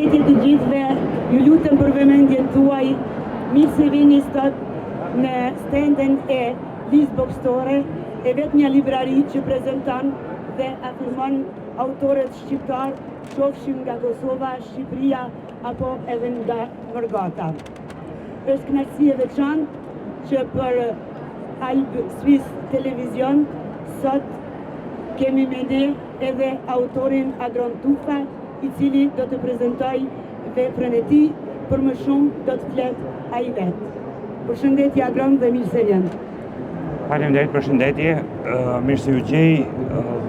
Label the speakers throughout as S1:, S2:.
S1: Përshëndetje të gjithëve, ju lutem për vëmendjen tuaj, mirë se vini sot në stenden e Liz Bookstore, e vetmja librari që prezanton dhe afirmon autorët shqiptar, qofshin nga Kosova, Shqipëria apo edhe nga Mërgata. Është kënaqësi e veçantë që për Alb Swiss Televizion sot kemi me ne edhe autorin Agron Tufa, i cili do të prezentoj veprën e tij, për më shumë do të flet ai vetë. Përshëndetje Agron dhe mirë se vjen.
S2: Faleminderit, përshëndetje, mirë se ju gjej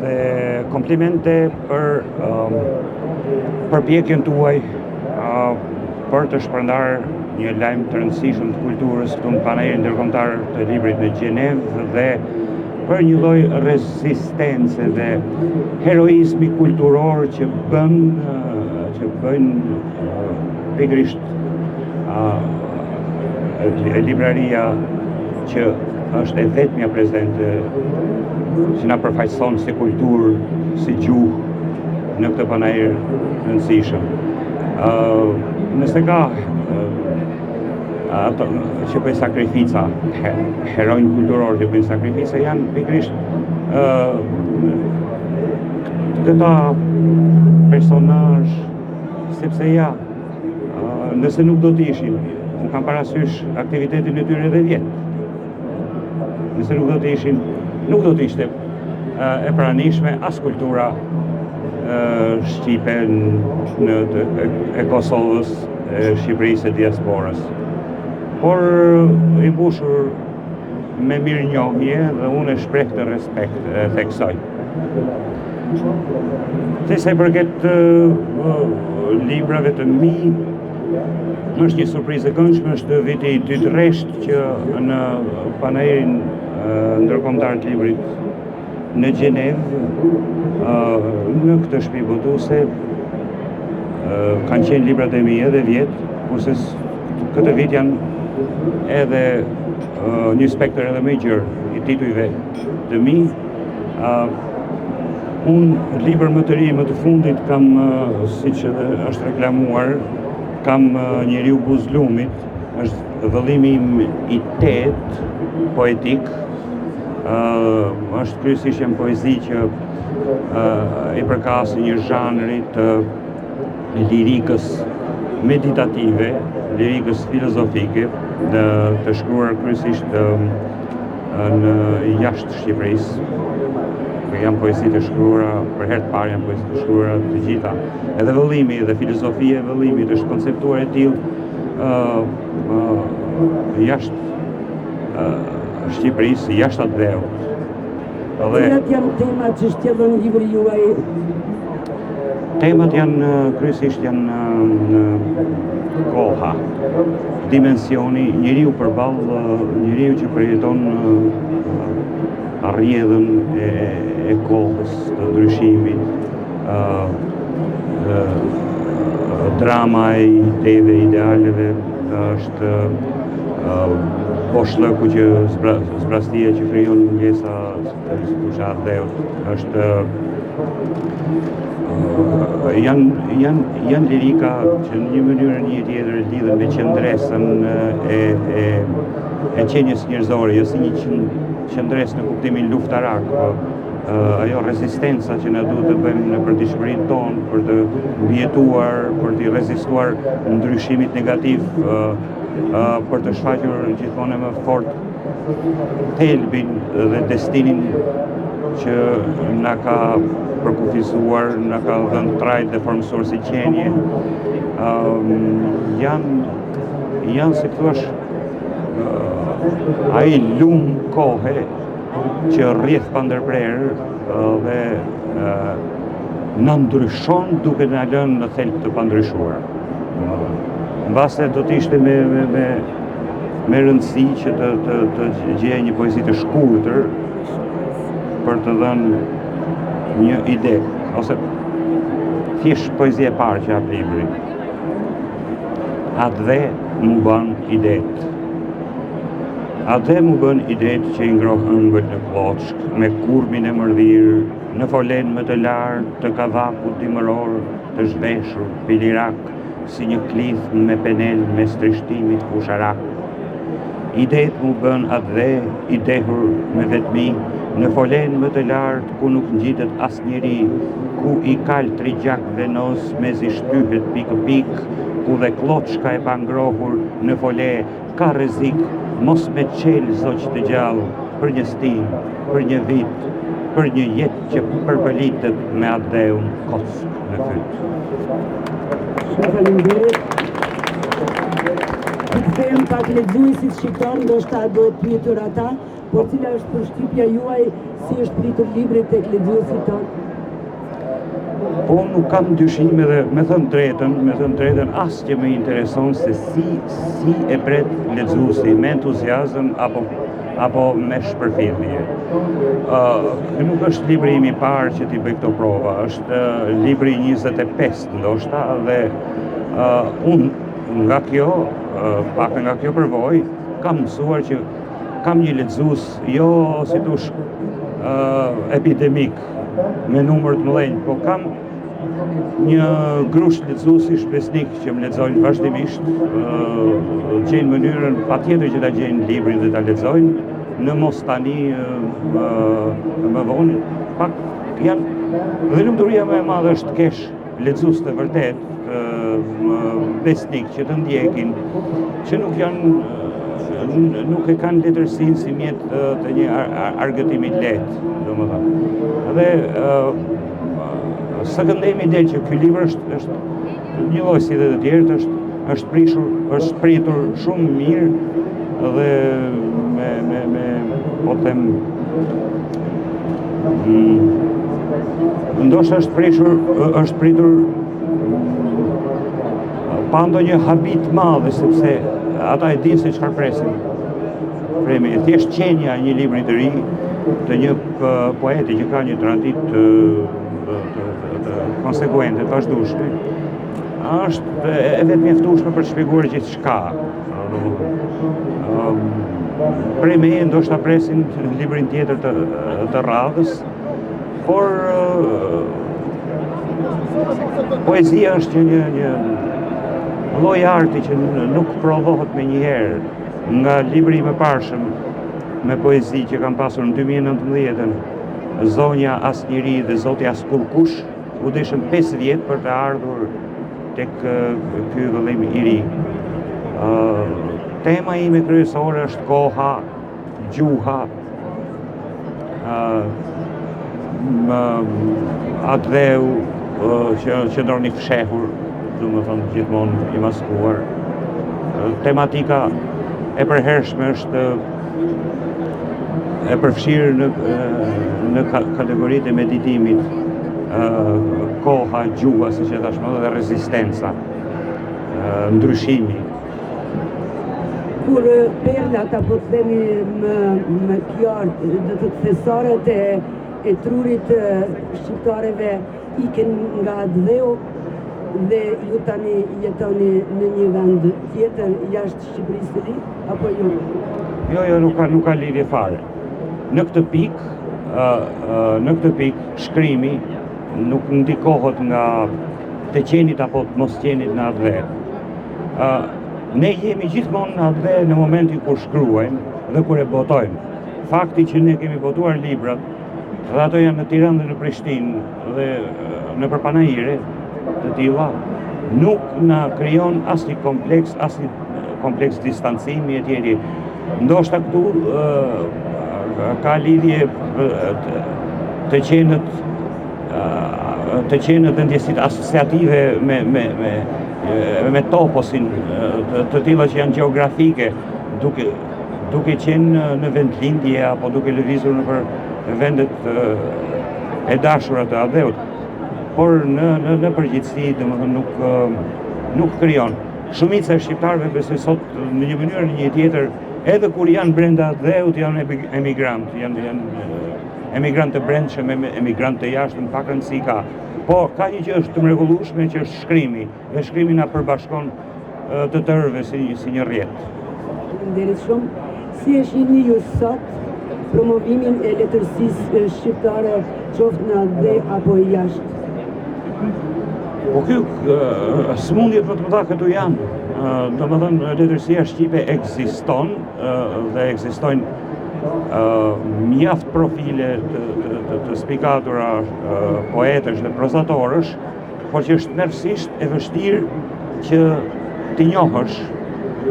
S2: dhe komplimente për përpjekjen tuaj për të shpërndarë një lajm të rëndësishëm të kulturës këtu në panelin ndërkombëtar të librit në Gjenevë dhe për një lloj rezistence dhe heroizmi kulturor që bëjnë pikërisht libraria që është e vetmja prezente që na përfaqëson si kulturë, si gjuhë në këtë panel rëndësishëm. Nëse ka ato që bëjnë sakrifica, heronjë kulturor që bëjnë sakrifica, janë pikërisht këta personazh, sepse nëse nuk do të ishin, nuk kam parasysh aktivitetin e tyre edhe vjetë. Nëse nuk do të ishin, nuk do të ishte e pranishme as kultura shqipe e Kosovës, e Shqipërisë e diasporës. Por i mbushur me mirënjohje dhe unë e shpreh këtë respekt e theksoj. Sa i përket librave të mi, është një surprizë e këndshme, është viti i dytë rresht që në panelin ndërkombëtar të librit në Gjenevë, në këtë shtëpi botuese, kanë qenë librat e mi edhe vjetë, kurse këtë vit janë edhe një spektër edhe më i gjerë i titujve të mi. Unë libër më të ri, më të fundit kam, siç është reklamuar, kam Njeriu Buzlumit, është vëllimi im i tetë poetik, është kryesisht një poezi që i përkas një zhanri të lirikës meditative, lirikës filozofike, të shkruar kryesisht në jashtë Shqipërisë. Janë poezi të shkruara, për herë të parë janë poezi të shkruara të gjitha. Edhe vëllimi dhe filozofia e vëllimit është konceptuar e tillë jashtë Shqipërisë, jashtë atë dheut.
S1: Cilat janë temat që shtjellën libri juaj?
S2: Temat janë kryesisht në koha, dimensioni, njeriu përballë njeriu që përjeton rrjedhën e kohës, të ndryshimit, drama e ideve, idealeve, është boshllëku që zbrastia që krijon mungesa pushat dheut, është janë lirika që në një mënyrë një tjetër lidhen me qendresën e qenies njerëzore, jo si një qendresë në kuptimin luftarak, ajo rezistenca që na duhet të bëjmë në përditshmërinë tonë për të mbijetuar, për të rezistuar ndryshimit negativ, për të shfaqur gjithmonë më fort thelbin dhe destinin që na ka përkufizuar, na ka dhënë trajt dhe formësuar si qenie. Janë si thuaç ai lum kohe që rrjedh pa ndërprerë dhe na ndryshon duke na lënë në thelb të pandryshuar. Mbase do të ishte me rëndësi që të gjej një poezi të shkurtër për të dhënë një ide, ose thjesht poezi e parë që hap libri. Atë dhe mu bën idet. Atë dhe mu bën idet që i ngrohë ëmbël në ploçk, me kurmin e mërdhir, në folen më të lartë të kavakut dimëror, të zhveshur, pilirak, si një klith me penel me strishtimit fusharak. Idet mu bën atë dhe i dehur me vetmi në folen më të lartë ku nuk ngjitet asnjëri, ku i kal trigjak venos mezi shtyhet pikë ku dhe kloçka e pangrohur në fole ka rrezik mos me qel zoq të gjallë për një stin, për një vit, për një jetë që përbëlitet me atë dheun kock në fyt.
S1: Shumë faleminderit. Kthehem pak lexuesit shqiptar, ndoshta do të pyetur ata, por cila është përshtypja juaj, si është pritur libri tek lexuesit tonë?
S2: Po nuk kam dyshime dhe me thënë drejtën, as që më intereson se si e pret lexuesi, me entuziazëm apo me shpërfillje. Nuk është libri im i parë që t'i bëj këto prova, është libri 25 ndoshta dhe unë nga kjo përvojë kam mësuar që kam një lexues jo si thosh epidemik me numër të mëdhenj, po kam një grush lexuesi shpresnik që më lexojnë vazhdimisht, gjejnë mënyrën patjetër që ta gjejnë librin dhe ta lexojnë, në mos tani më vonë. Pak janë dhe lumturia më e madhe është të kesh lexues të vërtet besnik që të ndjekin, që nuk e kanë letërsinë si mjet të një argëtimi lehtë, domethënë. Dhe së këndemi del që ky libër është një lloj si dhe të tjerët, është pritur shumë mirë dhe me po them ndoshta është pritur pa ndonjë habit madh, sepse ata e dinë se çfarë presin. Premi, thjesht qenia e një libri të ri, të një poeti që ka një traditë të konsekuente, të vazhdueshme, është e vetë mjaftueshme për të shpjeguar gjithçka. Prej me ndoshta presin librin tjetër të radhës, por poezia është një lloj arti që nuk provohet me njëherë. Nga libri më parshëm me poezi që kam pasur në 2019, Zonja Asnjëri dhe Zoti Askullkush, u deshëm 5 vjet për të ardhur tek ky vëllim i ri. Tema ime kryesore është koha, gjuha, atë dheu që ndroni fshehur, domethënë gjithmonë i maskuar. Tematika e përhershme është e përfshirë në kategoritë e meditimit, koha, gjuha, siç e thash më, dhe rezistenca, ndryshimi.
S1: Kur perlat apo të themi më qartë, do të thesaret e trurit shqiptarëve iken nga dheu dhe ju tani jetoni në një vend tjetër jashtë Shqipërisë së ri, apo jo?
S2: Jo, nuk ka lidhje fare. Në këtë pikë shkrimi nuk ndikohet nga të qenit apo të mos qenit në atë dhe. Ne jemi gjithmonë në atë dhe në momentin kur shkruajmë dhe kur e botojmë. Fakti që ne kemi botuar librat, dhe ato janë në Tiranë dhe në Prishtinë dhe në Panajire të tilla, nuk na krijon asnjë kompleks distancimi etj. Ndoshta këtu ka lidhje të qenët dhe ndjesitë asociative me toposin të tilla që janë gjeografike, duke qenë në vendlindje apo duke lëvizur nëpër vendet e dashura të adheut. Por në përgjithësi, domethënë nuk krijon. Shumica e shqiptarëve besoj sot në një mënyrë në një tjetër, edhe kur janë brenda dheut, janë emigrantë, janë emigrantë të brendshëm, emigrantë të jashtëm, pak rëndësi ka. Po ka një që është të mrekullueshme, që është shkrimi, dhe shkrimi na përbashkon të tërëve si një rrjet.
S1: Faleminderit shumë. Si e shihni ju sot promovimin e letërsisë shqiptare, qoftë në dhe apo jashtë?
S2: Po ky smundjet më të mëdha këtu janë. Domethënë letërsia shqipe ekziston dhe ekzistojnë mjaft profile të spikatura poetësh dhe prozatorësh, por që është tmerrsisht e vështirë që t'i njohësh,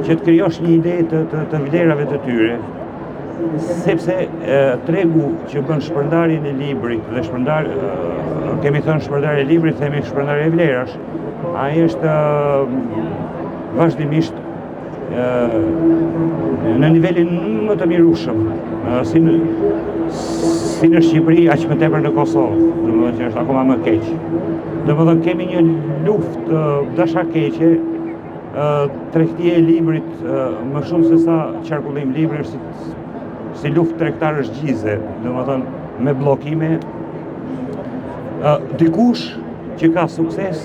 S2: që të krijosh një ide të vlerave të tyre, sepse tregu që bën shpërndarjen e librit dhe kemi thënë shpërndarje e librit, themi shpërndarje e vlerash, ai është vazhdimisht në nivelin më të mirueshëm, si në Shqipëri, aq më tepër në Kosovë, domethënë që është akoma më keq. Domethënë kemi një luftë dashakeqe, tregtia e librit më shumë se sa qarkullim libri është si luftë tregtarësh gjize, domethënë me bllokime. Dikush që ka sukses,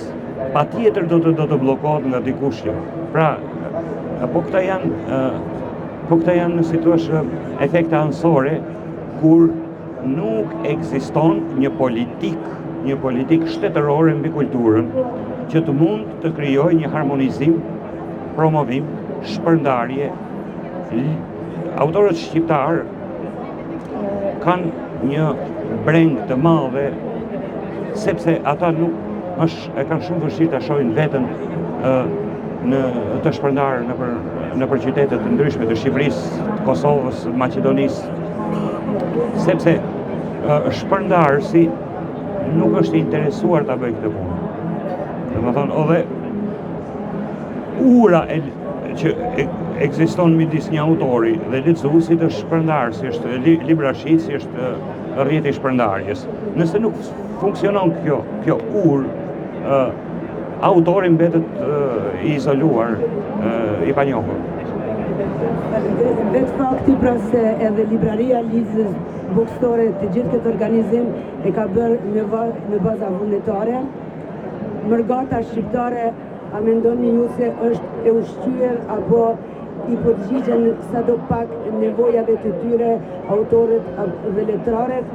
S2: patjetër do të bllokohet nga dikush jo. Pra, po këta janë si thua efekte anësore kur nuk ekziston një politik shtetërore mbi kulturën që të mund të krijojë një harmonizim, promovim, shpërndarje. Autorët shqiptar kanë një breng të madhe sepse ata nuk e kanë shumë vështirë ta shohin veten të shpërndarë nëpër qytete të ndryshme të Shqipërisë, Kosovës, Maqedonisë, sepse shpërndarësi nuk është interesuar ta bëjë këtë punë. Domethënë, edhe ura që ekziston midis një autori dhe lexuesit është shpërndarësi, është librashitsi, është rrjeti i shpërndarjes. Nëse nuk funksionon kjo urë, autori mbetet i izoluar, i panjohur.
S1: Vetë fakti pra se edhe libraria Lizës Bookstore të gjithë këtë organizim e ka bërë në baza vullnetare, mërgata shqiptare, a mendoni ju se është e ushqyer apo i përgjigjen sadopak nevojave të tyre autorët dhe letrarët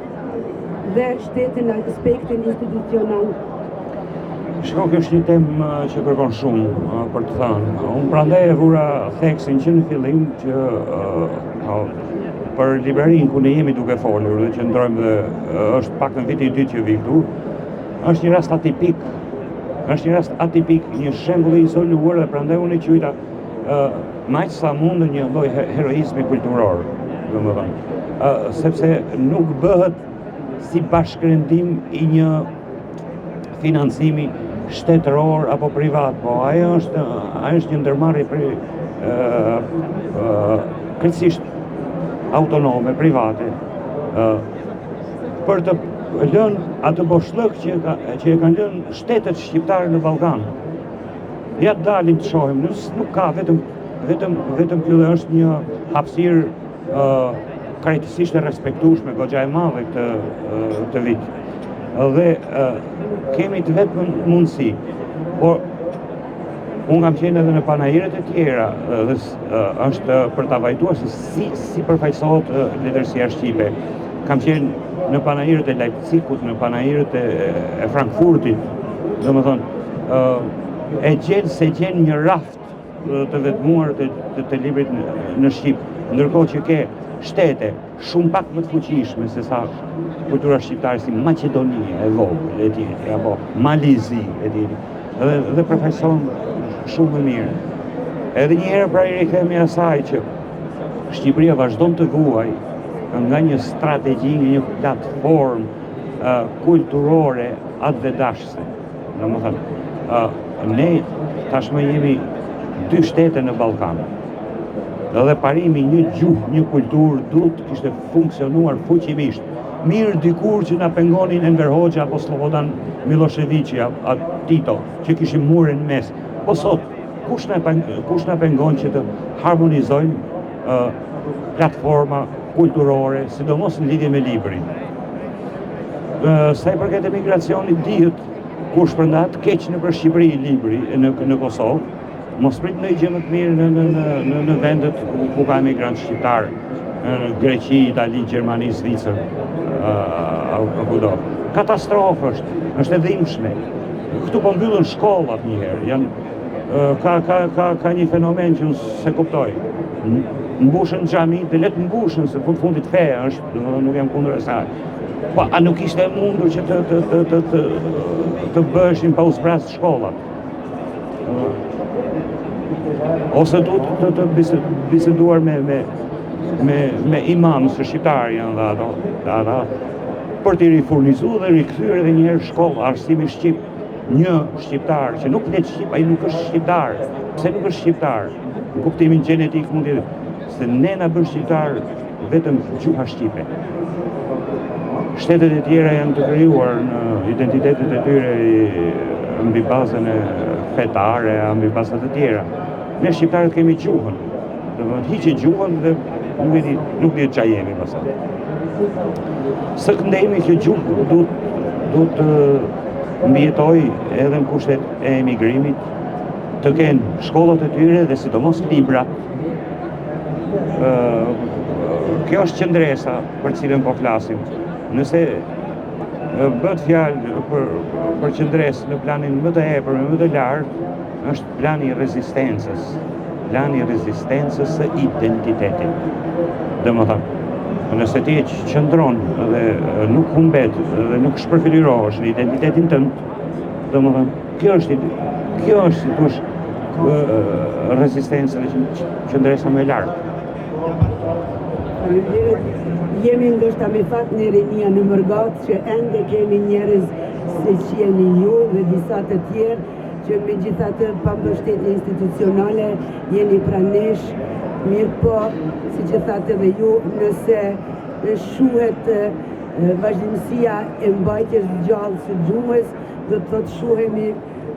S1: dhe shtetin në aspektin institucional?
S2: Shko, kjo është një temë që kërkon shumë për të thënë. Unë prandaj e vura theksin që në fillim që për librarin ku ne jemi duke folur dhe që ndrojmë dhe është pak në viti i dytë që vi këtu, është një rast atipik, një shembull i izoluar dhe prandaj unë e quajta maq sa mundë një lloj heroizmi kulturor, domethënë, sepse nuk bëhet si bashkërendim i një financimi shtetëror apo privat, po ajo është një ndërmarrje krejtësisht autonome, private, për të lënë atë boshllëk që e kanë lënë shtetet shqiptare në Ballkan. Ja dalim të shohim, nuk ka vetëm kjo dhe është një hapësirë krejtësisht e respektueshme, goxha e madhe këtë vit. Dhe kemi të vetëm mundësi, por unë kam qenë edhe në panajiret e tjera dhe është për ta vajtuar se si përfaqësohet letërsia shqipe. Kam qenë në panajiret e Leipzigut, në panajiret e Frankfurtit, domethënë e gjen një raft të vetmuar të librit në Shqip, ndërkohë që ke shtete shumë pak më të fuqishme se sa kultura shqiptare si Maqedonia e vogël e tjetër, apo Malizi e tjetër, dhe përfaqëson shumë më mirë. Edhe një herë pra i rikthehemi asaj që Shqipëria vazhdon të vuaj nga një strategji, një platformë kulturore atvedashse. Domethënë, ne tashmë jemi 2 shtete në Ballkan. Dhe parimi një gjuhë, një kulturë duhet të kishte funksionuar fuqimisht. Mirë dikur që na pengonin Enver Hoxha apo Slobodan Miloševići apo Tito, që kishin murin mes. Po sot, kush na pengon që të harmonizojnë platforma kulturore, sidomos në lidhje me librin. Sa i përket emigracionit, dihet kur shpërndahet keq nëpër Shqipëri libri në Kosovë, mos prit në gjë më të mirë në vendet ku ka emigrant shqiptar, në Greqi, Itali, Gjermani, Zvicër, kudo. Katastrofë është e dhimbshme. këtu po mbyllën shkollat një herë. Ka një fenomen që unë se kuptoj. Mbushën xhami dhe le të mbushën se fundit feja është, nuk jam kundër asaj. Po a nuk ishte mundur që të bëshin pa uspras shkollat? Ose duhet të biseduar me imam së shqiptar janë dhe ata për t'i rifurnizu dhe rikthyer edhe një herë shkollë, arsimi shqip. Një shqiptar që nuk flet shqip, ai nuk është shqiptar. Pse nuk është shqiptar? Në kuptimin gjenetik mund të se ne na bën shqiptar vetëm gjuha shqipe. Shtetet e tjera janë të krijuar në identitetet e tyre mbi bazën e fetare, mbi bazat e tjera. Ne shqiptarët kemi gjuhën. Domethënë hiqe gjuhën dhe nuk di çfarë jemi pastaj. Së këndemi që gjuhë duhet të mbijetoj edhe në kushtet e emigrimit, të kenë shkollat e tyre dhe sidomos libra. Kjo është qëndresa për cilën po flasim. Nëse bëhet fjalë për qëndresë në planin më të hepër, më të lartë, është plani i rezistencës së identitetit. Domethënë, nëse ti qëndron dhe nuk humbet dhe nuk shpërfilirohesh në identitetin tënd, domethënë, kjo është rezistenca dhe qëndresa më e lartë.
S1: Jemi ndoshta me fat në rinia në Mërgat që ende kemi njerëz se që jeni ju dhe disa të tjerë që megjithatë pa mbështetje institucionale jeni pranesh, mirë po, si që thatë edhe ju, nëse shuhet vazhdimësia e mbajtjes gjallë së gjuhës, do të thotë shuhemi,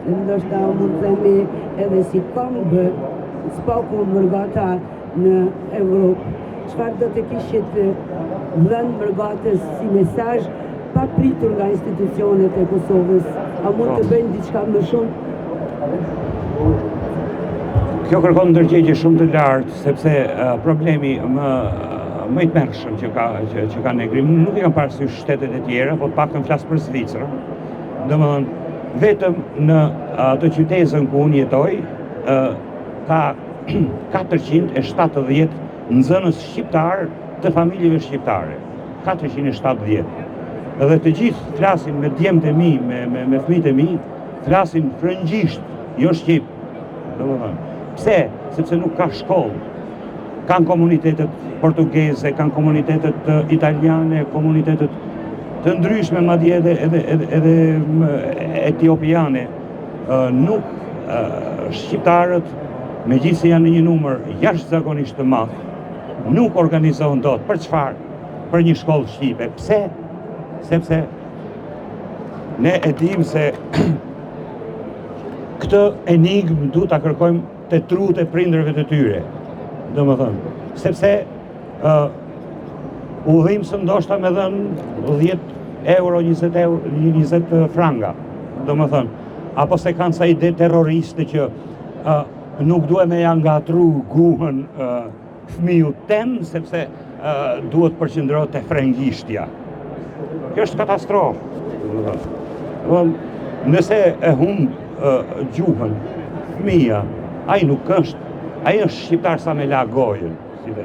S1: ndoshta mund të themi edhe si kombë, spaku Mërgata në Evropë. Çfarë do të kishit dhënë Mërgatës si mesazh pa pritur nga institucionet e Kosovës? A mund të bëjnë diçka më shumë?
S2: Kjo kërkon ndërgjegje shumë të lartë, sepse problemi më i tmerrshëm që ka Negri, nuk i kam parasysh shtetet e tjera, po të paktën flas për Zvicrën. Domethënë, vetëm në atë qytetin ku unë jetoj, ka 470 nxënës shqiptar të familjeve shqiptare. 470. Edhe të gjithë flasin me djemtë e mi, me fëmijët e mi, flasin frëngjisht, jo shqip. Domethënë, pse? Sepse nuk ka shkollë. Kanë komunitetet portugeze, kanë komunitetet italiane, komunitetet të ndryshme, madje edhe etiopiane. Nuk shqiptarët, megjithëse janë në një numër jashtëzakonisht të madh, nuk organizohen dot. Për çfarë? Për një shkollë shqipe. Pse? Sepse ne e dim se këtë enigmë duhet ta kërkojmë te trut e prindërve të tyre. Domethënë, sepse udhim së ndoshta me dhënë 10 euro, 20 franga. Domethënë, apo se kanë sa ide terroriste që nuk duhet me ja ngatru guhën fëmijut tem, sepse duhet përqendrohet te frëngjishtja. Kjo është katastrofë. Nëse e humb gjuhën fëmia, ai nuk është shqiptar sa me la gojën, si dhe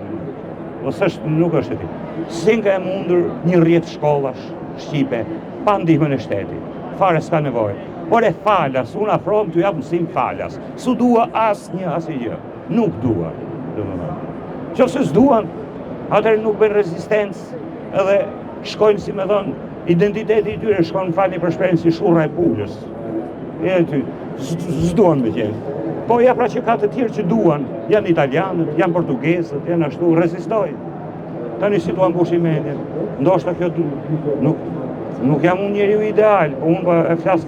S2: ose nuk është e tij. Si nga e mundur një rrjet shkollash shqipe pa ndihmën e shtetit. Fare s'ka nevojë. Por e falas, unë afrohem t'ju jap mësim falas. Su dua asgjë. Nuk dua. Nëse s'duan, atëherë nuk bën rezistencë edhe shkojnë, si me thonë, identiteti i tyre shkojnë falni për shprehjen si shurra e pulës. S'duan me qenë. Po ja pra që ka të tjerë që duan, janë italianët, janë portugezët, janë ashtu, rezistojnë. Tani si duan mbushi mendjen. Ndoshta kjo nuk jam unë njeriu ideal, po unë e flas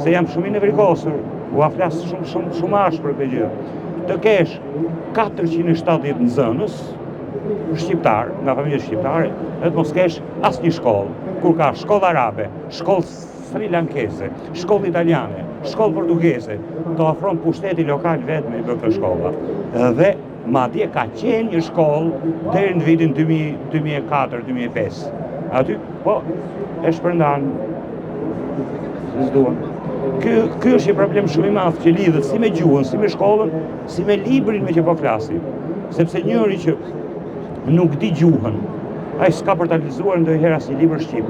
S2: se jam shumë i nevrikosur, u flas shumë ashpër këtë gjë. Të kesh 470 nxënës shqiptar, nga familje shqiptare, dhe të mos kesh asnjë shkollë, kur ka shkollë arabe, shkollë srilankese, shkollë italiane, shkollë portugeze, të ofron pushteti lokal vetëm i këtë shkolla. Dhe madje ka qenë një shkollë deri në vitin 2004-2005. Aty, po, e shpërndan, s'duan. Ky është një problem shumë i madh që lidhet si me gjuhën, si me shkollën, si me librin me që po flasim. Sepse njëri që nuk di gjuhën, ai s'ka për ta lexuar ndonjëherë asnjë libër shqip.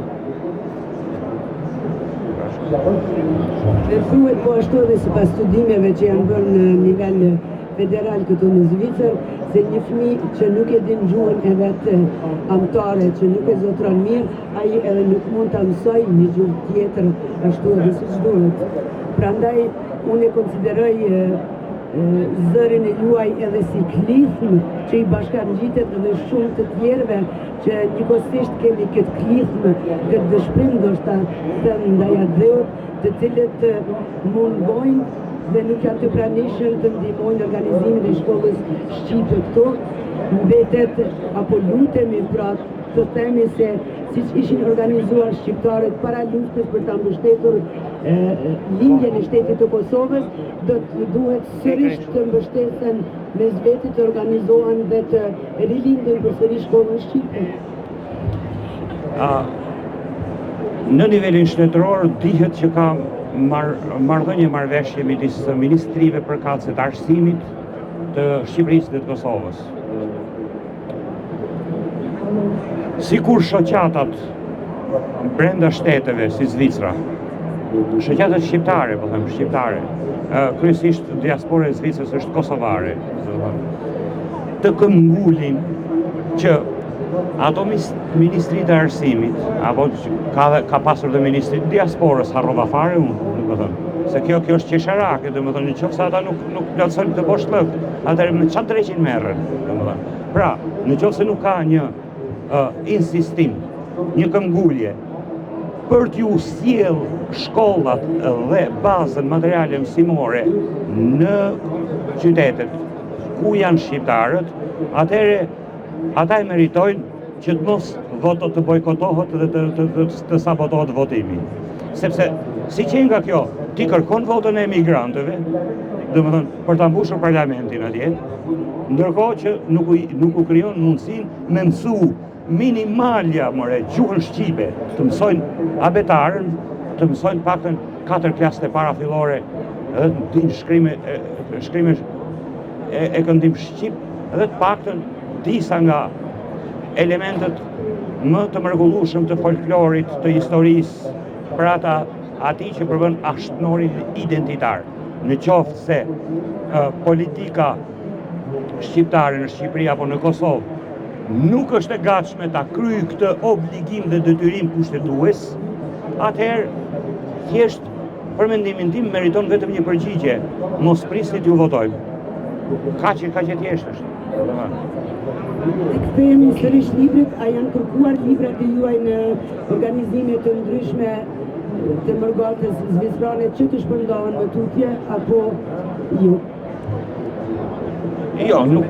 S1: Dhe thuhet po ashtu edhe sipas studimeve që janë bërë në nivel federal këtu në Zvicër, se një fëmijë që nuk e din gjuhën e vet amtare, që nuk e zotron mirë, ai edhe nuk mund ta mësoj një gjuhë tjetër ashtu edhe siç duhet. Prandaj unë e konsideroj zërin e juaj edhe si klithm që i bashkangjitet dhe shumë të tjerëve që njëkohësisht kemi këtë klithm, këtë dëshpërim ndoshta ndaj atëut, të cilët mungojnë dhe nuk janë të pranishëm të ndihmojnë organizimin e shkollës shqipe këtu. Mbetet apo lutemi pra të themi se siç ishin organizuar shqiptarët para luftës për ta mbështetur lindjen e shtetit të Kosovës, duhet sërish të mbështesen mes vetë të organizohen dhe të rilindin përsëri shkollën shqipe.
S2: Në nivelin shtetëror dihet që ka marrëdhënie midis ministrive përkatëse të arsimit të Shqipërisë dhe të Kosovës. Sikur shoqatat brenda shteteve si Zvicra, shoqatat shqiptare, po them shqiptare, kryesisht diaspora e Zvicrës është kosovare, të këmbgulin që ato ministrit e arsimit, apo ka pasur dhe ministrit diasporës, harrova fare unë, nuk thënë, se kjo është qesharake, dhe më thënë, në qoftë se ata nuk plotësojnë të poshtlëk, atëherë në çfarë dreqin merren, dhe më thënë. Pra, në qoftë se nuk ka një insistim, një këmbgulje, për t'ju sjell shkollat dhe bazën materiale mësimore në qytetet ku janë shqiptarët, atëherë ata e meritojnë që të mos të bojkotohet dhe të sabotohet votimi. Sepse, si që nga kjo, ti kërkon votën e emigrantëve, domethënë për ta mbushur parlamentin atje, ndërkohë që nuk u krijon mundësinë me mësu minimalja gjuhën shqipe, të mësojnë abetarën, të mësojnë paktën 4 klasë e para fillore, edhe shkrime e këndim shqip, edhe të paktën disa nga elementet më të mrekullueshëm të folklorit, të historisë, për ati që përbën ashtënorin identitar. Në qoftë se politika shqiptare në Shqipëri apo në Kosovë nuk është e gatshme ta kryejë këtë obligim dhe detyrim kushtetues, atëherë thjesht për mendimin tim meriton vetëm një përgjigje, mos prisni t'ju votojmë. Kaq e thjeshtë është.
S1: Kthehemi sërish librit, a janë kërkuar librat e juaj në organizime të ndryshme të mërgatës zvicrane që të shpërndohen më tutje, apo ju?
S2: Jo, nuk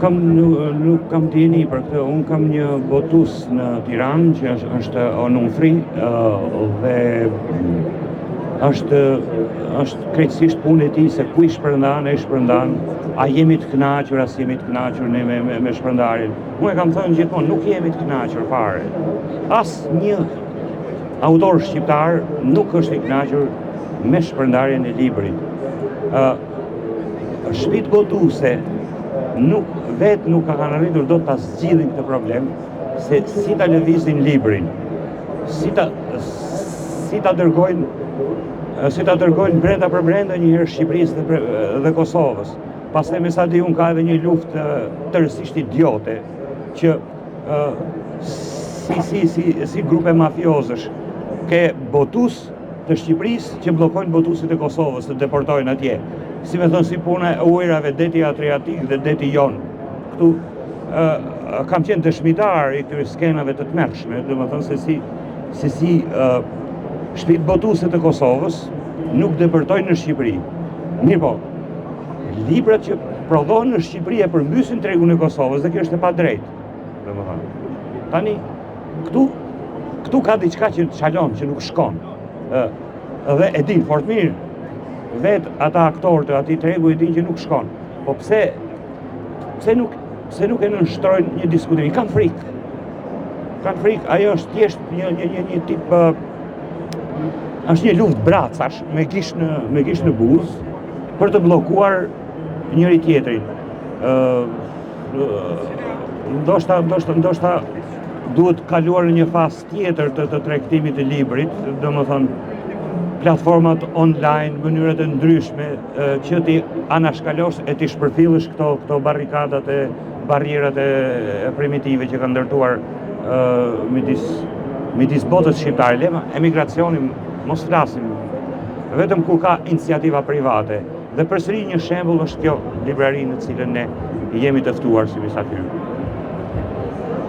S2: kam djeni për këtë. Unë kam një botus në Tiranë që është Onufri dhe është krejtësisht punë e tij se ku i shpërndan, e shpërndan, a jemi të kënaqur, as jemi të kënaqur ne me shpërndarjen. Unë e kam thënë gjithmonë, nuk jemi të kënaqur fare. As një autor shqiptar nuk është i kënaqur me shpërndarjen e librit. Shtëpitë botuse nuk ka kanë arritur do ta zgjidhin këtë problem, se si ta lëvizin librin, si ta dërgojnë brenda për brenda njëherë Shqipërisë dhe Kosovës. Pastaj me sa di unë ka edhe një luftë tërësisht idiote që si grupe mafiozësh ke botus të Shqipërisë që bllokojnë botusit e Kosovës, të deportojnë atje. Si me thënë si puna e ujrave deti Adriatik dhe deti Jon. Këtu kam qenë dëshmitar i këtyre skenave të tmerrshme, domethënë se si shtëpitë botuse të Kosovës nuk deportojnë në Shqipëri. Mirë po, librat që prodhohen në Shqipëri e përmbysin tregun e Kosovës dhe kjo është e padrejtë. Domethënë. Tani këtu ka diçka që çalon, që nuk shkon. Dhe e din fort mirë. Vetë ata aktorë të ati tregu e din që nuk shkon. Po pse nuk e nënshtrojnë një diskutim? Kanë frikë. Ajo është thjesht një tip është një luftë bracash me gishtë në buzë për të bllokuar njëri tjetrin. Ndoshta duhet kaluar në një fazë tjetër të tregtimit të librit, domethënë platformat online, mënyrat e ndryshme që ti anashkalosh e ti shpërfillësh këto barrikadat e barrierat e primitive që kanë ndërtuar midis botës shqiptare. Emigracionin mos flasim, vetëm kur ka iniciativa private. Dhe përsëri një shembull është kjo librari në cilën ne jemi të ftuar si mysafir.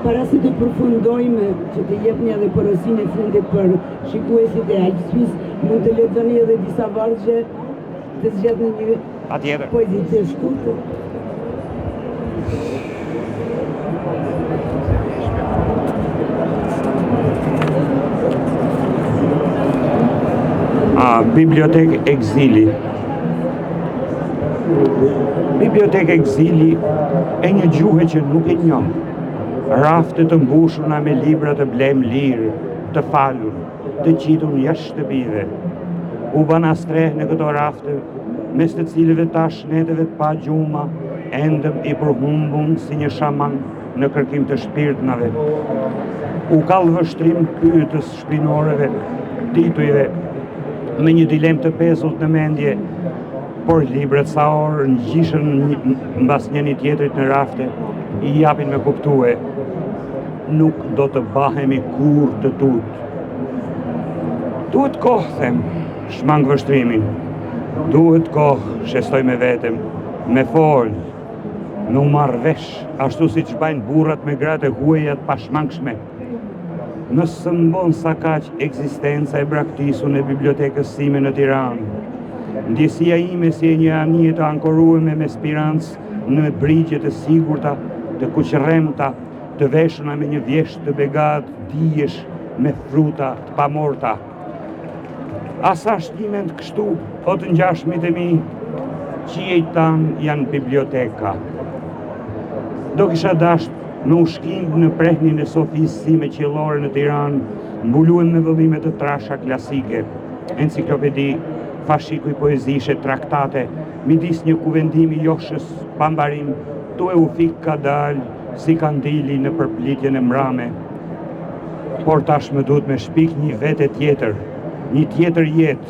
S1: Para se të përfundojmë, që të jepni edhe porosinë e fundit për shikuesit e Aq Suisse, mund të lexoni edhe disa vargje të zgjedhni një poezi të shkurtër.
S2: Bibliotek Exili. Bibliotek Exili e një gjuhë që nuk e njoh. Rafte të mbushura me libra të blem lirë, të falur, të qitur jashtë shtëpive. U bën astreh në këto rafte, mes të cilëve tash neteve të pa gjuma, endëm i përhumbun si një shaman në kërkim të shpirtnave. U kallë vështrim pyetës shpinoreve, titujve, me një dilem të pesut në mendje, por librat sa orë ngjishën mbas njëri tjetrit në rafte, i japin me kuptue, nuk do të bahemi kur të tut. Duhet kohë, them, shmang vështrimin. Duhet kohë, shestoj me vetem, me folë, me u marrë vesh, ashtu si që bajnë burrat me gratë e huajat pa shmangshme. Nësë mbon sa kaq ekzistenca e braktisur në bibliotekës sime në Tiranë. Ndjesia ime si e një anije të ankorueme me spirancë në brigje të sigurta, të kuqremta, të veshuna me një vjesht të begat, dijesh me fruta të pamorta. Asa shtimet kështu, o të ngjashmit e mi, qiejt tanë janë biblioteka. Do kisha dasht me ushkim në prehnin e sofisë sime qiellore në Tiranë, mbuluar me vëllime të trasha klasike, enciklopedi, fashikuj poezishe, traktate, midis një kuvendimi joshës pambarim, tu e u fik ka dalë si kandili në përplitjen e mrame. Por tash më duhet me shpik një vete tjetër, një tjetër jetë,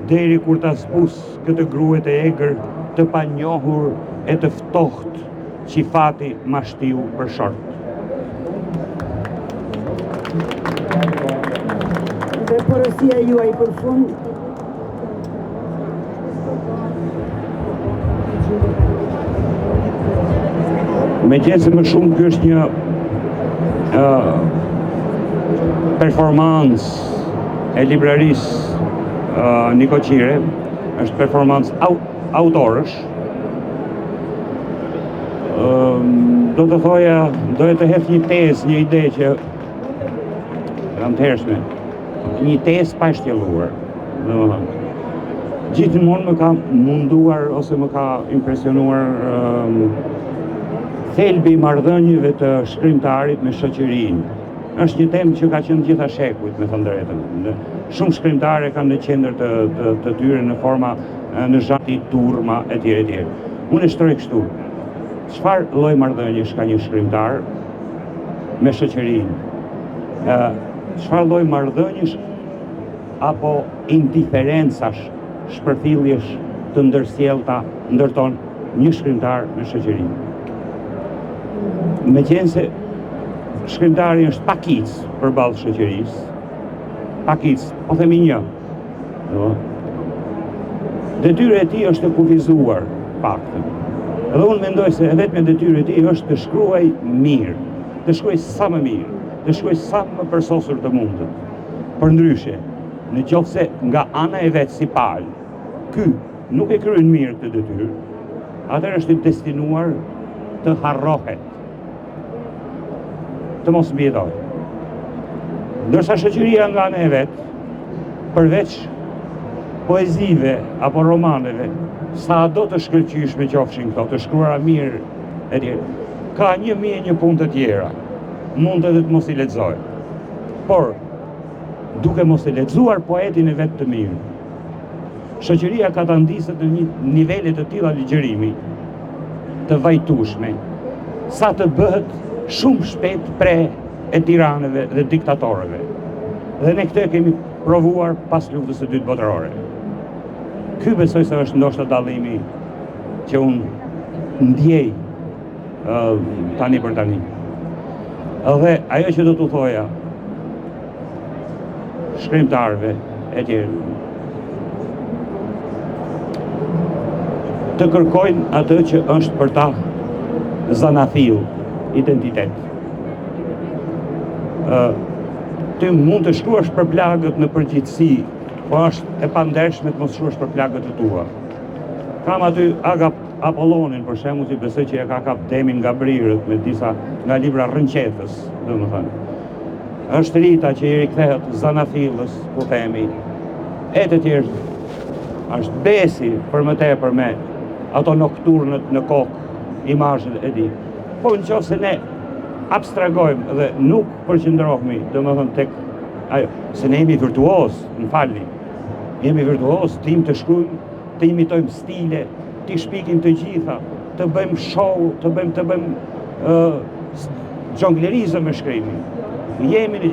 S2: deri kur ta zbus këtë gruet e egër, të panjohur e të ftoht, që fati ma shtiu për short.
S1: Dhe porosia juaj për fund.
S2: Me qenë se më shumë kjo është një performancë e librarisë Niko Qire, është performancë autorësh, do të thoja, doja të hedh një tezë, një ide që jam të hershme, një tezë pa shtjelluar. Gjithmonë më ka munduar ose më ka impresionuar thelbi i marrëdhënieve të shkrimtarit me shoqërinë. Është një temë që ka qenë gjitha shekujt, me thënë drejtën. Shumë shkrimtarë kanë në qendër të tyre në forma në zhanti, turma etj. Unë e shtroj kështu. Çfarë lloj marrëdhëniesh ka një shkrimtar me shoqërinë? Çfarë lloj marrëdhëniesh apo indiferencash, shpërfilljesh të ndërsjellta ndërton një shkrimtar me shoqërinë? Meqense shkrimtari është pakic përballë shoqërisë, pakic, po themi një. Detyra e tij është të kufizuar faktën. Dhe unë mendoj se vetëm detyrë e tij është të shkruaj mirë, të shkruaj sa më mirë, të shkruaj sa më përsosur të mundet. Përndryshe, nëse nga ana e vet si palë, ky nuk e kryen mirë këtë detyrë, atëherë është i destinuar të harrohet, të mos mbijetojë. Ndërsa shoqëria nga ana e vet, përveç poezive apo romaneve, sa do të shkëlqyshme qofshin këto, të shkruara mirë etj. Ka 1001 punë të tjera, mund edhe të mos i lexoj. Por duke mos e lexuar poetin e vetë të mirë. Shoqëria ka ta ndisë në një nivele të tilla ligjërimi, të vajtueshme, sa të bëhet shumë shpejt pre e tiranëve dhe diktatorëve. Dhe ne këtë kemi provuar pas luftës së dytë botërore. Ky besoj se është ndoshta dallimi që unë ndjej tani për tani. Dhe ajo që do t'u thoja shkrimtarëve e tjerë, të kërkojnë atë që është për ta zanathiu, identitet. Ty mund të shkruash për plagët në përgjithësi, po është e pandershme të mos shkruash për plagët të tua. Kam aty Apollonin, për shembull, që besoj që e ka kap Demin nga Brirët me disa nga libra rrënqethës, domethënë. Është Rita që i rikthehet Zanathillës, ku themi, e të tjerë. Është Besi për më tepër me ato nokturnët në kokë, imazhet e di. Po nëse ne abstragojmë dhe nuk përqendrohemi, domethënë tek ajo, se ne jemi virtuoz, më falni. Jemi virtuoz, tim të shkruajmë, të imitojmë stile, të shpikim të gjitha, të bëjmë show, të bëjmë xhonglerizëm me shkrimin. Jemi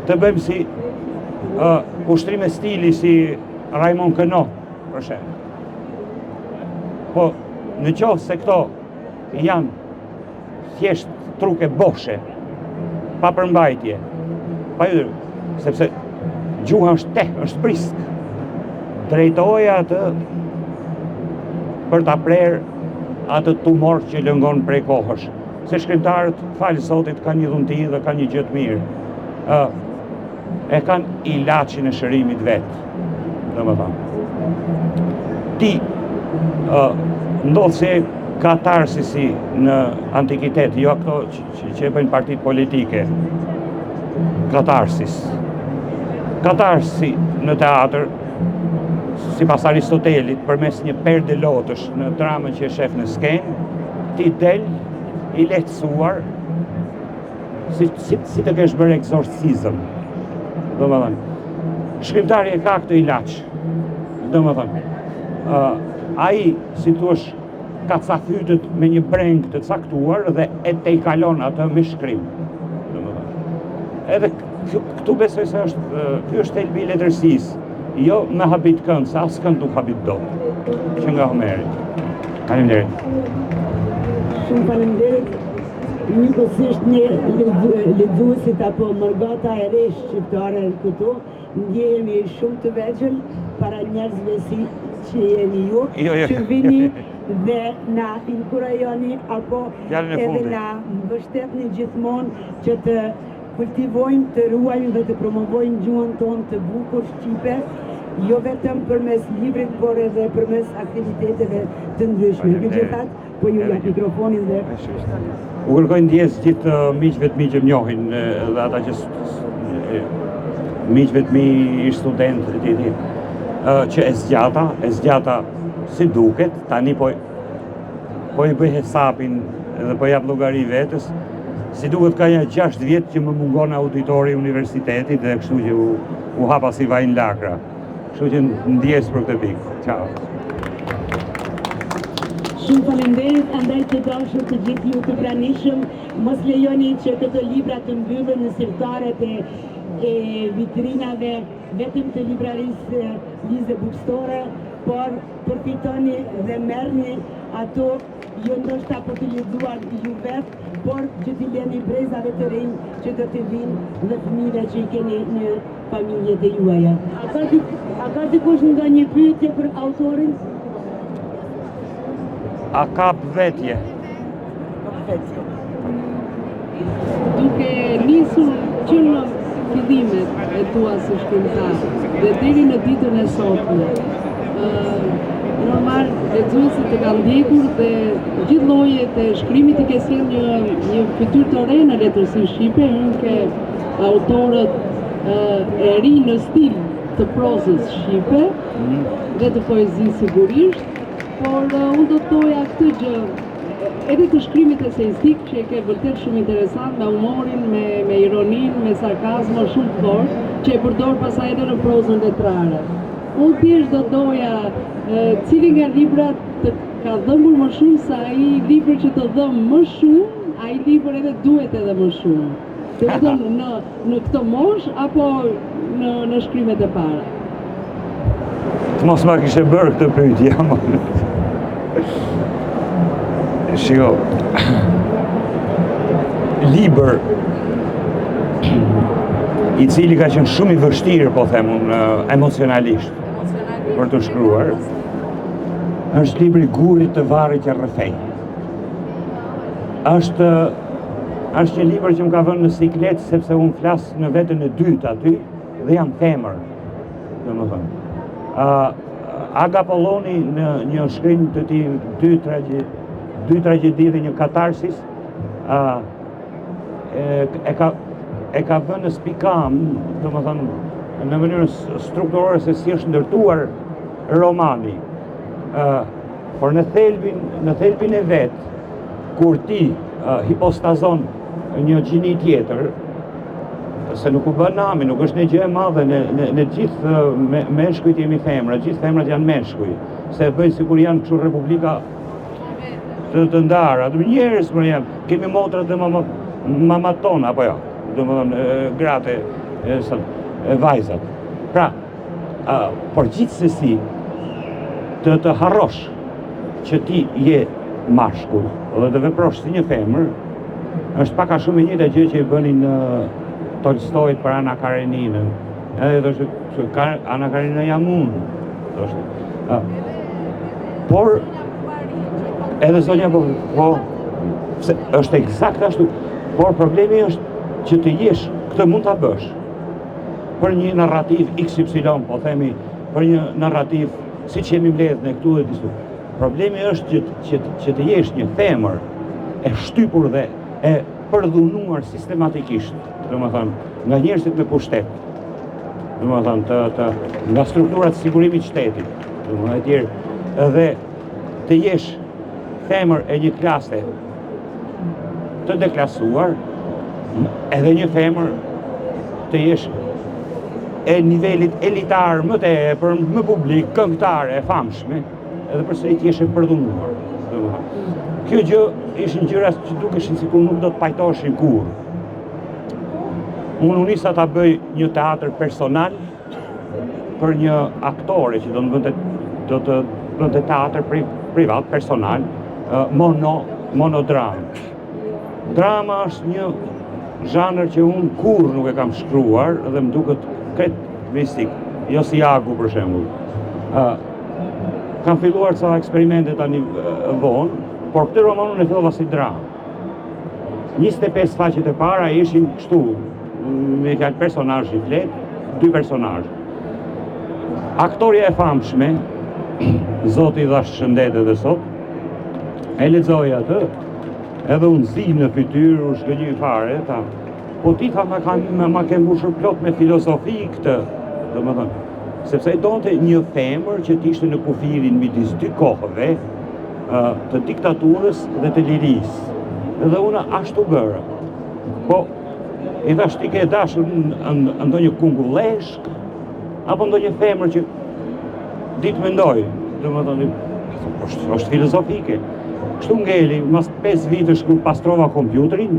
S2: të bëjmë si ushtrime stili si Raymond Queneau, për shembull. Po në qoftë se këto janë thjesht truke boshe, pa përmbajtje, sepse gjuha është prisk. Drejtoja atë për ta prerë atë tumor që lëngon prej kohësh. Se shkrimtarët, falë Zotit, kanë një dhunti dhe kanë një gjë të mirë. E kanë ilaçin e shërimit vetë, domethënë. Ti ndodh se katarsisi në antikitet, jo ato që e bëjnë partitë politike. Katarsi në teatr, sipas Aristotelit, përmes një perde lotësh në dramën që e shef në skenë, ti del i lehtësuar, si të kesh bërë eksorcizëm. Domethënë, shkrimtari e ka këtë ilaç. Domethënë, ai, si thua, kacafytet me një breng të caktuar dhe e tejkalon atë me shkrim. Edhe këtu besoj se ky është thelbi i letërsisë, jo me habit kënd, se askënd nuk habit dot, që nga Homeri. Faleminderit.
S1: Shumë faleminderit. Njëkohësisht ne lexuesit apo mërgata e re shqiptare këtu ndjehemi shumë të vegjël para njerëzve si që jeni ju, që vini dhe na inkurajoni apo edhe na mbështetni gjithmonë që të kultivojmë, të ruajmë dhe të promovojmë gjuhën tonë të bukur shqipe, jo vetëm përmes librit, por edhe përmes aktiviteteve të ndryshme. Megjithatë, po ju jap mikrofonin dhe
S2: u kërkoj ndjes gjithë miqve të mi që më njohin, dhe ata që miqve të mi ish studentë të tjerë, që e zgjata si duket, tani po i bëj hesapin dhe po jap llogari vetës, si duket ka një 6 vjet që më mungon auditori i universitetit dhe kështu që u hapa si vaj në lakra. Kështu që ndjes për këtë pikë. Ciao.
S1: Shumë faleminderit, andaj të dashur të gjithë ju të pranishëm, mos lejoni që këto libra të mbyllen në sirtaret e vitrinave vetëm të librarisë Lize Bookstore, por përfitoni dhe merrni ato jo ndoshta për të lexuar ju vetë, por që t'i leni brezave të rinj që do të vinë dhe fëmijëve që i keni në familjet e juaja. A ka dikush ndonjë pyetje për autorin?
S2: A ka vetje?
S3: Duke nisur që në fillimet e tua si shkrimtar dhe deri në ditën e sotme, normal lexuesit të kanë ndjekur dhe gjithë llojet e shkrimit i ke sjell një fytyrë të re në letërsinë shqipe, ke autorët e ri në stil të prozës shqipe dhe të poezisë sigurisht, por unë do të thoja këtë gjë, edhe të shkrimit eseistik që e ke vërtet shumë interesant, me humorin, me ironinë, me sarkazmon shumë të fortë, që e përdor pasaj edhe në prozën letrare. Unë thjesht do doja cili nga librat të ka dhëmbur më shumë sa ai libër që të dhëm më shumë, ai libër edhe duhet edhe më shumë. Do të thënë në këtë moshë apo në shkrimet e para?
S2: Të mos ma kishe bërë këtë pyetje, ama. Shiko, libër i cili ka qenë shumë i vështirë, po them unë, emocionalisht për të shkruar, është libri Gurit të varrit që rrëfej. Është një libër që më ka vënë në siklet sepse unë flas në veten e dytë aty dhe jam femër, domethënë. Aga Polloni në një shkrim të tij dy tragjedi dhe një katarsis e ka vënë në spikam, domethënë në mënyrë strukturore se si është ndërtuar romani. Por në thelbin e vet, kur ti hipostazon një gjini tjetër, se nuk u bën nami, nuk është një gjë e madhe, në gjithë meshkujt jemi femra, gjithë femrat janë meshkuj, se bëjnë sikur janë kështu republika të ndara, njerëz më janë, kemi motrat dhe mamat tona, apo jo, domethënë gratë, vajzat. Pra, por gjithsesi të harrosh që ti je mashkull dhe të veprosh si një femër, është pak a shumë e njëjta gjë që i bënin Tolstojt për Ana Kareninën. Edhe thoshte Ana Karenina jam unë, thoshte. Por edhe zonja po është eksakt ashtu. Por problemi është që të jesh, këtë mund ta bësh për një narrativ XY, po themi, për një narrativ siç jemi mbledhur ne këtu dhe diçka. Problemi është që të jesh një femër e shtypur dhe e përdhunuar sistematikisht, domethënë, nga njerëzit me pushtet, domethënë nga strukturat e sigurimit të shtetit, domethënë etj. Dhe të jesh femër e një klase të deklasuar, edhe një femër të jesh e nivelit elitar më tepër, më publik, këngëtare, e famshme, edhe përse i t'jeshe përdhunuar. Kjo gjë ishin gjëra që dukeshin sikur nuk do të pajtoheshin kurrë. Unë nisa ta bëj një teatr personal për një aktore që do të bënte teatr privat, personal, monodram. Drama është një zhanër që unë kurrë nuk e kam shkruar dhe më duket krejt mistik, jo si Agu për shembull. Kam filluar ca eksperimente tani vonë, por këtë roman unë e fillova si dramë. 25 faqet e para ishin kështu, me fjalë personazh i flet, 2 personazh. Aktoria e famshme, Zoti i dhash shëndet edhe sot, e lexoi atë, edhe unë zi në fytyrë, u shkënjy fare, po ti tha ma ke mbushur plot me filozofi këtë, domethënë, sepse ai donte një femër që t'ishte në kufirin midis dy kohëve, të diktaturës dhe të lirisë. Dhe unë ashtu bëra. Po, i thash ti ke dashur ndonjë kungulleshk, apo ndonjë femër që ditë mendoj, domethënë, është filozofike. Kështu ngeli, mas 5 vitësh kur pastrova kompjuterin,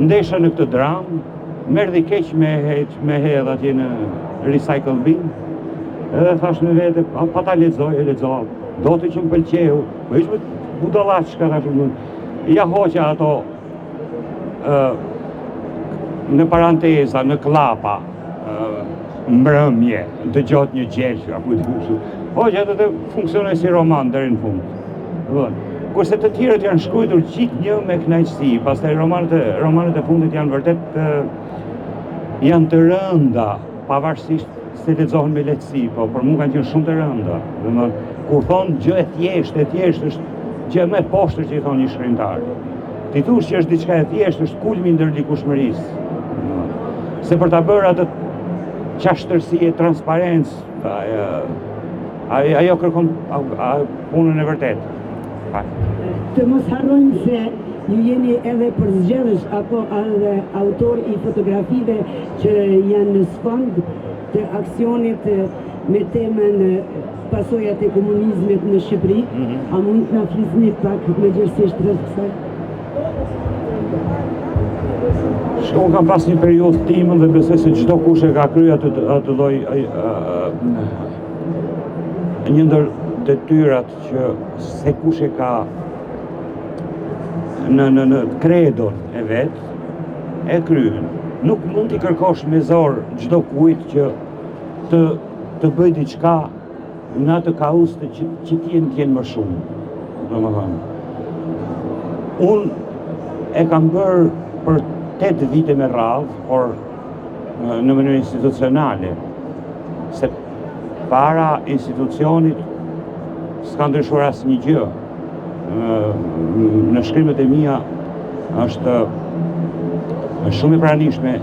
S2: ndesha në këtë dramë, merdi keq me hedh atje në recycle bin, edhe thash në vete, pa ta lexoj, do të që më pëlqeu, po ishme budallaqka ta shumë. Ja hoqa ato në paranteza, në klapa, mbrëmje, dëgjot një gjelë, apo të kushu. Hoqa atë të funksionoj si roman deri në fund. Kurse të tjerët janë shkruar gjithë një me kënaqësi, pastaj romanet e fundit janë vërtet janë të rënda, pavarësisht se lexohen me lehtësi, po për mua kanë qenë shumë të rënda. Domethënë, kur thonë gjë e thjeshtë është gjë më poshtër që i thonë një shkrimtar. Ti thush që është diçka e thjeshtë, është kulmi i ndërlikueshmërisë. Se për ta bërë atë qashtërsi e transparencë, ajo kërkon punën e vërtetë.
S1: Të mos harrojmë se ju jeni edhe përzgjedhës apo edhe autor I fotografive që janë në sfond të aksionit me temën pasojat e komunizmit në Shqipëri. A mund të na flisni pak përgjithsisht rreth kësaj?
S2: Unë kam pas një periudhë timën dhe besoj se çdo kush e ka kryer atë lloj një ndër detyrat që se kush e ka në kredon e vet e kryen. Nuk mund t'i kërkosh me zor çdo kujt që të bëj diçka në atë kauzë që t'jenë më shumë. Domethënë, unë e kam bërë për 8 vite me radhë, por në mënyrë institucionale, se para institucionit s'ka ndryshuar asnjë gjë. Në shkrimet e mia është shumë e pranishme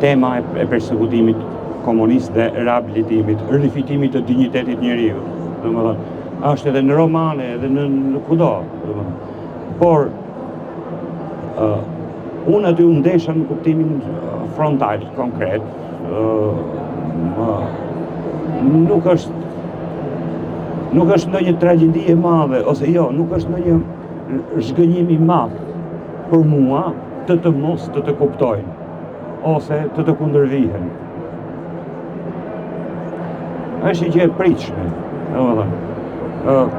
S2: tema e persekutimit komunist dhe rehabilitimit, rifitimit të dinjitetit njeriu. Domethënë, është edhe në romane, edhe në kudo, domethënë. Por unë aty u ndesha në kuptimin frontal, konkret. Nuk është ndonjë tragjedi e madhe, ose jo, nuk është ndonjë zhgënjim I madh për mua të mos të kuptojnë, ose të kundërvihen. Është një gjë e pritshme, domethënë.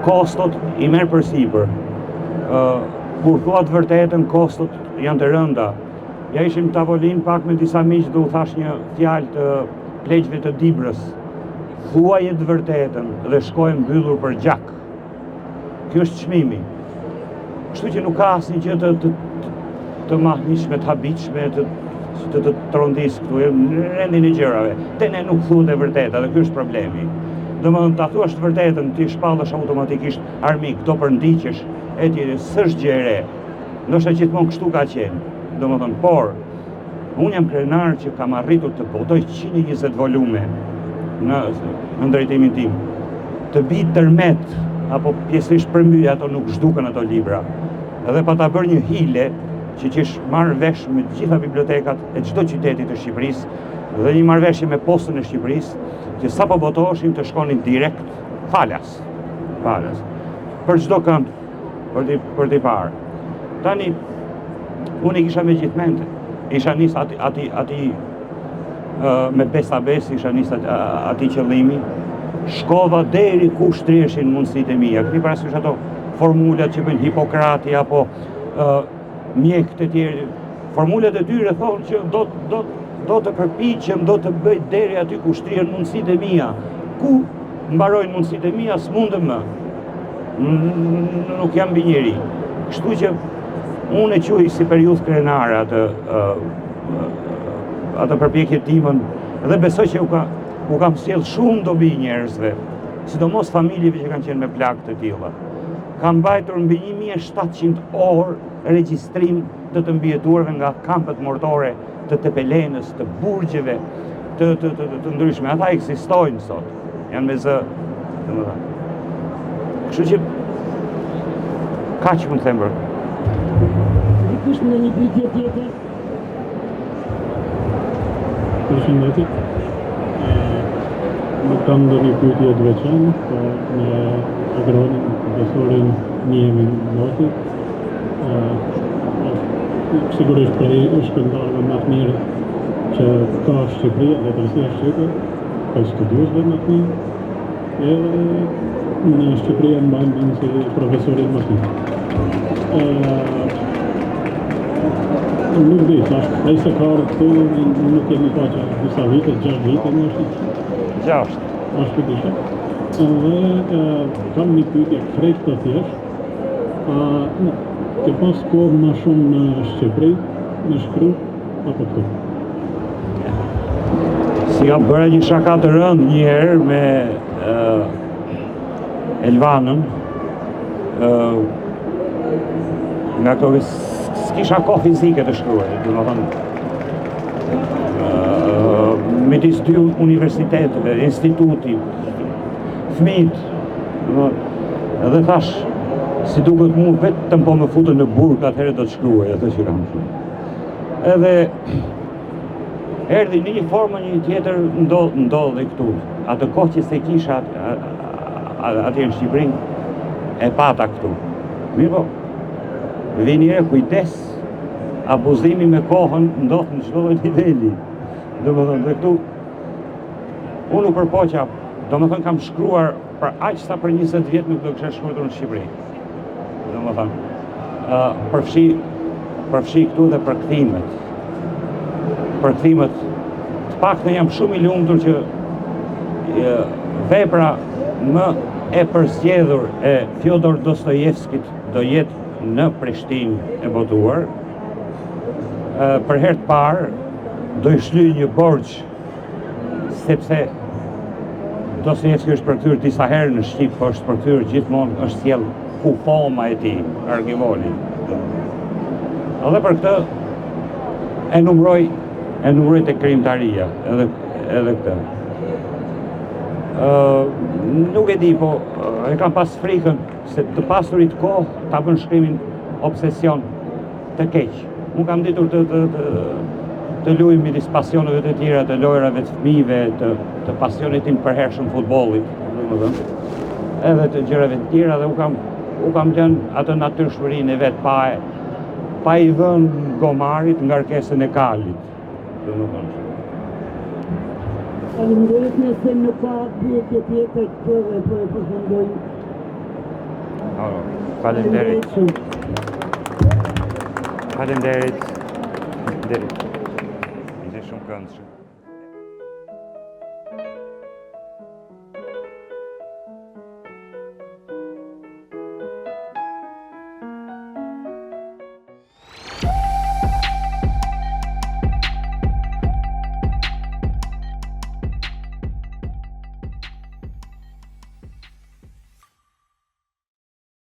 S2: Kostot I merr përsipër. Kur thua të vërtetën, kostot janë të rënda. Ja ishim tavolin pak me disa miq dhe u thash një fjalë të pleqjve të Dibrës. Thuaje të vërtetën dhe shkoj mbyllur për gjak. Ky është çmimi. Kështu që nuk ka asnjë gjë të mahniqshme, të habitshme, të trondis këtu, në rendin e gjërave. Te ne nuk thuhet e vërteta dhe ky është problemi. Domethënë ta thuash të vërtetën, ti shpallësh automatikisht armik, do përndiqesh, etj, s'është gjë e re. Ndoshta gjithmonë kështu ka qenë. Domethënë, por unë jam krenar që kam arritur të botoj 120 volume në drejtimin tim. Të bi tërmet apo pjesërisht përmbyj, ato nuk zhduken ato libra. Edhe pa ta bërë një hile që është marrë vesh me të gjitha bibliotekat e çdo qyteti të Shqipërisë dhe një marrëveshje me postën e Shqipërisë, që sapo votoheshin të shkonin direkt falas. Për çdo kënd për t'i parë. Tani unë I kisha me gjithë mente. Isha nis ati me besa bes, isha nis ati qëllimi. Shkova deri ku shtrieshin mundësitë e mia. Keni parasysh ato formulat që bën Hipokrati apo mjekët e tjerë. Formulat e tyre thonë që do të përpiqem, do të bëj deri aty ku shtrihen mundësitë e mia. Ku mbarojnë mundësitë e mia, s'mundem më. Nuk jam binjeri. Kështu që unë e quaj si periudhë krenare atë përpjekje timën dhe besoj që u kam sjell shumë dobi njerëzve, sidomos familjeve që kanë qenë me plagë të tilla. Kam mbajtur mbi 1700 orë regjistrim të mbijetuarve nga kampet mortore të Tepelenës, të burgjeve, të ndryshme. Ata ekzistojnë sot. Janë me zë, domethënë. Kështu që kaq mund të them për.
S1: Dikush në një pyetje tjetër?
S4: Përshëndetje. Nuk kam ndonjë pyetje të veçantë, por me agronin, profesorin njemi Moti. Sigurisht prej shkëndarëve më të mirë që ka Shqipëria, letërsia shqipe, ka studiosve më të mirë, edhe në Shqipëria mbajnë si profesorin më të mirë. Nuk di, ai se ka këtu, nuk kemi pa që disa vite, 6 vite më është.
S2: 6.
S4: Ashtu kisha. Dhe kam një pyetje krejt të thjeshtë. Ke pas kohë më shumë në Shqipëri, në shkru, apo këtu?
S2: Si kam bërë një shaka të rëndë një herë me Elvanën, nga këto s'kisha kohë fizike të shkruaj, domethënë midis 2 universiteteve, instituti, fëmijët, dhe thash, si duket mu vetëm po më futën në burg, atëherë do të shkruaj atë që kam thënë. Edhe erdhi në një formë një tjetër ndodhi këtu. Atë kohë që se kisha atje në Shqipëri, e pata këtu. Mirë po, vini e kujdes, abuzimi me kohën ndodh në çdo lloj niveli. Domethënë dhe këtu unë u përpoqa, domethënë kam shkruar për aq sa për 20 vjet nuk do kisha shkruar në Shqipëri. Domethënë përfshi këtu dhe për kthimet. Për kthimet, të paktën jam shumë i lumtur që vepra më e përzgjedhur e Fjodor Dostojevskit do jetë në Prishtinë e botuar. Për herë të parë do i shlyj një borxh, sepse Dostojevski është përkthyer disa herë në Shqip, po është përkthyer gjithmonë, është sjell ku fama e tij, Argivoli. Edhe për këtë e numroj te krijimtaria, edhe këtë. Nuk e di, po e kam pas frikën se të pasurit kohë ta bën shkrimin obsesion të keq. Unë kam ditur të luaj midis pasioneve të tjera, të lojrave të fëmijëve, të pasionit tim përhershëm futbollit, domethënë, edhe të gjërave të tjera, dhe u kam lënë atë natyrshmërinë e vet pa i dhënë gomarit ngarkesën e kalit, domethënë.
S1: Faleminderit, nëse nuk ka pyetje tjetër këtu dhe po e përfundojmë.
S2: Faleminderit. Faleminderit. Ishte shumë këndshëm.